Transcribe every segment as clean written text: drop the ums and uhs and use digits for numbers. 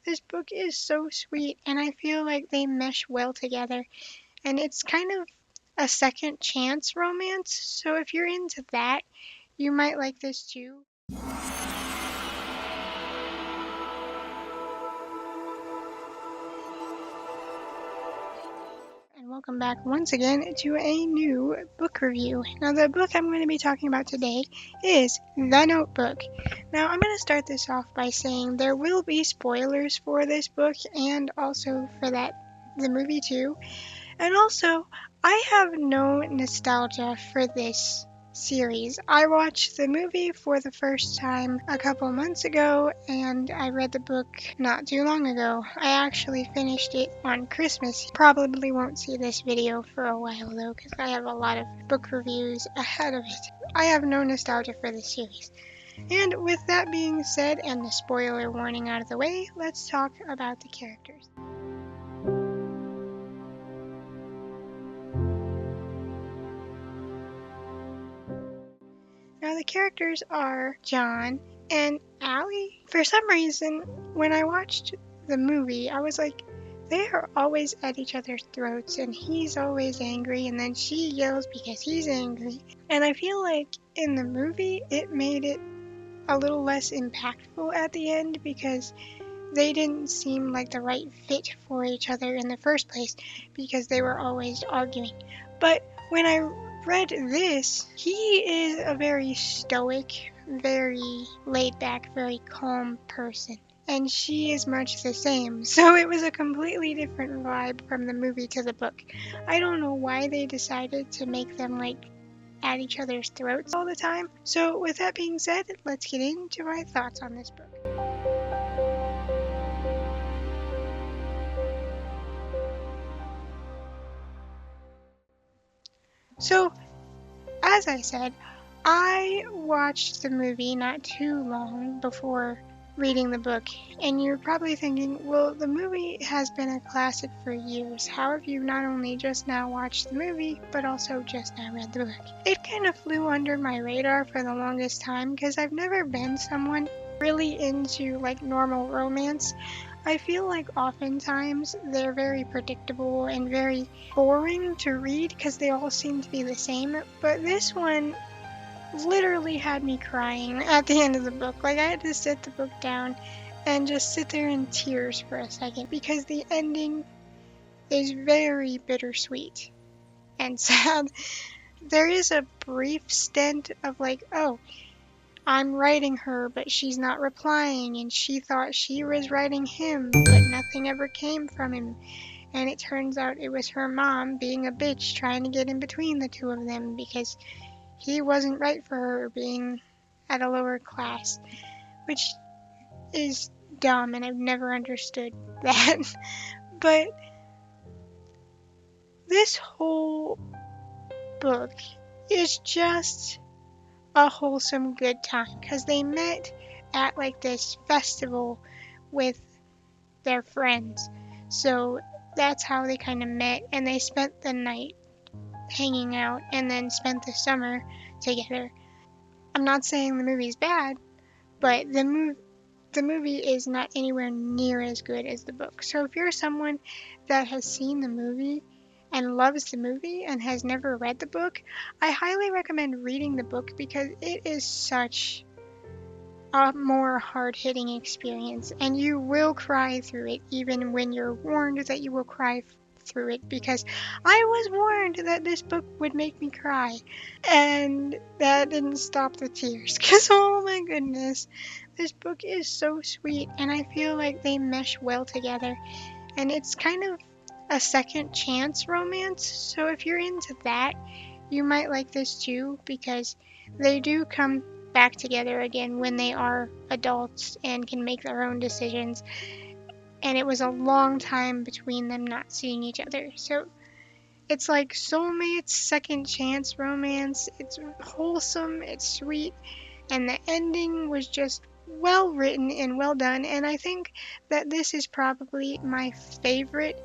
This book is so sweet, and I feel like they mesh well together. And it's kind of a second chance romance, so if you're into that, you might like this too. And welcome back once again to a new book review. Now, the book I'm going to be talking about today is The Notebook. Now, I'm going to start this off by saying there will be spoilers for this book and also for the movie too. And also, I have no nostalgia for this series. I watched the movie for the first time a couple months ago, and I read the book not too long ago. I actually finished it on Christmas. Probably won't see this video for a while though, because I have a lot of book reviews ahead of it. I have no nostalgia for this series. And with that being said, and the spoiler warning out of the way, let's talk about the characters. Now, the characters are John and Allie. For some reason, when I watched the movie, I was like, they are always at each other's throats, and he's always angry, and then she yells because he's angry. And I feel like in the movie, it made it a little less impactful at the end because they didn't seem like the right fit for each other in the first place because they were always arguing. But when I read this, he is a very stoic, very laid back, very calm person. And she is much the same. So it was a completely different vibe from the movie to the book. I don't know why they decided to make them like at each other's throats all the time. So with that being said, let's get into my thoughts on this book. So, as I said, I watched the movie not too long before reading the book, and you're probably thinking, well, the movie has been a classic for years. How have you not only just now watched the movie, but also just now read the book? It kind of flew under my radar for the longest time because I've never been someone really into like normal romance. I feel like oftentimes they're very predictable and very boring to read because they all seem to be the same, but this one literally had me crying at the end of the book. Like, I had to sit the book down and just sit there in tears for a second because the ending is very bittersweet and sad. There is a brief stint of like, oh, I'm writing her, but she's not replying, and she thought she was writing him, but nothing ever came from him. And it turns out it was her mom being a bitch trying to get in between the two of them because he wasn't right for her being at a lower class, which is dumb, and I've never understood that. But this whole book is just a wholesome good time because they met at like this festival with their friends. So that's how they kind of met, and they spent the night hanging out and then spent the summer together. I'm not saying the movie's bad, but the movie is not anywhere near as good as the book. So if you're someone that has seen the movie and loves the movie and has never read the book, I highly recommend reading the book because it is such a more hard-hitting experience, and you will cry through it even when you're warned that you will cry through it, because I was warned that this book would make me cry, and that didn't stop the tears because oh my goodness, this book is so sweet, and I feel like they mesh well together, and it's kind of a second chance romance. So if you're into that, you might like this too because they do come back together again when they are adults and can make their own decisions. And it was a long time between them not seeing each other. So it's like soulmates, second chance romance. It's wholesome, it's sweet, and the ending was just well written and well done. And I think that this is probably my favorite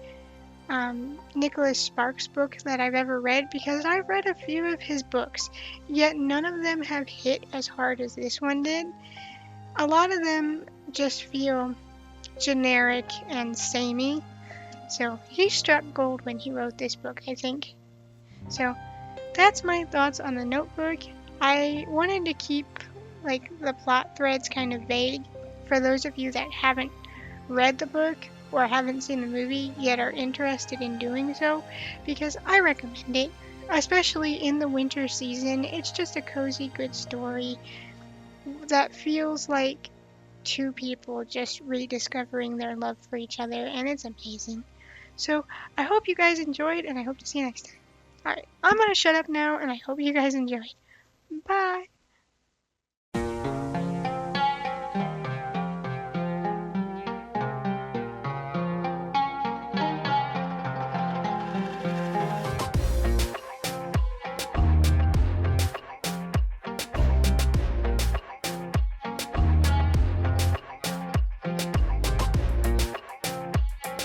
Nicholas Sparks book that I've ever read because I've read a few of his books, yet none of them have hit as hard as this one did. A lot of them just feel generic and samey. So he struck gold when he wrote this book, I think. So that's my thoughts on the Notebook. I wanted to keep like the plot threads kind of vague for those of you that haven't read the book or haven't seen the movie yet are interested in doing so, because I recommend it, especially in the winter season. It's just a cozy, good story that feels like two people just rediscovering their love for each other, and it's amazing. So I hope you guys enjoyed, and I hope to see you next time. Alright, I'm gonna shut up now, and I hope you guys enjoyed. Bye!